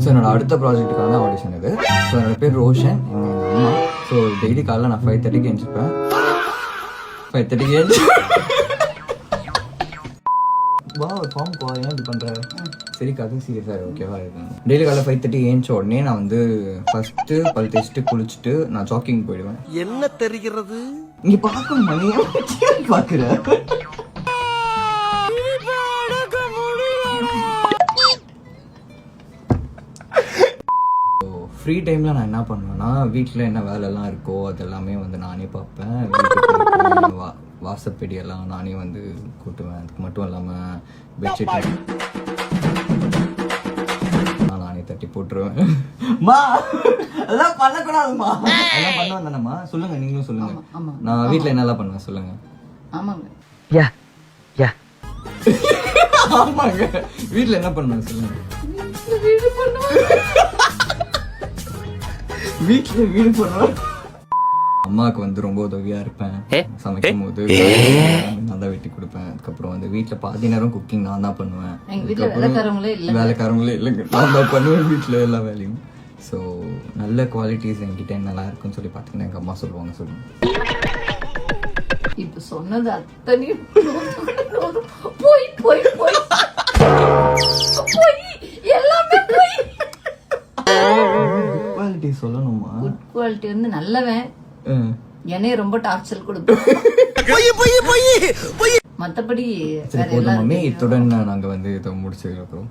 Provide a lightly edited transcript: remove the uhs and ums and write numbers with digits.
So என்னோட அடுத்த ப்ராஜெக்ட்டுக்கான audition இது. ஸோ என்னோட பேர் ரோஷன், எங்கள் அம்மா. ஸோ டெய்லி காலைல நான் 5:30க்கு எழுந்திருப்பேன். 5:30க்கு எழுந்து வா ஒரு ஃபார்ம் போ, ஏன் இப்படி பண்ணுற? சரி கதை சீரியஸாக ஓகேவா இருக்கும். டெய்லி காலைல 5:30 ஏந்திச்ச உடனே நான் வந்து ஃபஸ்ட்டு பல் தேய்ச்சிட்டு குளிச்சுட்டு நான் ஜாக்கிங் போயிடுவேன். என்ன தெரிகிறது? நீ பார்க்க மணியை பார்க்குற ஃப்ரீ டைமில் நான் என்ன பண்ணுவேன்னா, வீட்டில் என்ன வேலைலாம் இருக்கோ அதெல்லாமே வந்து நானே பார்ப்பேன். வீட்டுக்கு வாசப்படியெல்லாம் நானே வந்து கூட்டுவேன். அதுக்கு மட்டும் இல்லாமல் பெட்ஷீட் நானே தட்டி போட்டுருவேன். மா அதெல்லாம் பண்ணக்கூடாதுமா, அதெல்லாம் பண்ணுவேன் தானேம்மா? சொல்லுங்க, நீங்களும் சொல்லுங்க. நான் வீட்டில் என்னெல்லாம் பண்ணுவேன் சொல்லுங்க. ஆமாங்க ஆமாங்க, வீட்டில் என்ன பண்ணுவேன் சொல்லுங்க. வீட்டுல வீடு பண்ணுவேன். அம்மாவுக்கு வந்து ரொம்ப உதவியா இருப்பேன். சமைக்கும் போது நான் தான் வெட்டி கொடுப்பேன். அதுக்கப்புறம் வந்து வீட்டுல பாதி நேரம் குக்கிங் நான் தான் பண்ணுவேன். வேலைக்காரங்களே இல்லைங்க, நான் தான் பண்ணுவேன் வீட்டுல எல்லா வேலையும். ஸோ நல்ல குவாலிட்டிஸ் என்கிட்ட நல்லா இருக்குன்னு சொல்லி பாத்தீங்கன்னா எங்க அம்மா சொல்லுவாங்க. சொல்லுங்க. இப்ப சொன்னது அத்தனையும் போய் போய் போய் எல்லாமே போய். குவாலிட்டி சொல்லணுமா? குட் குவாலிட்டி வந்து நல்லவன், என்னைய ரொம்ப டார்ச்சர் கொடுப்பேன். மத்தபடி சரி போதும் மம்மி, இத்துடன் நாங்க வந்து இதை முடிச்சுக்கிறோம்.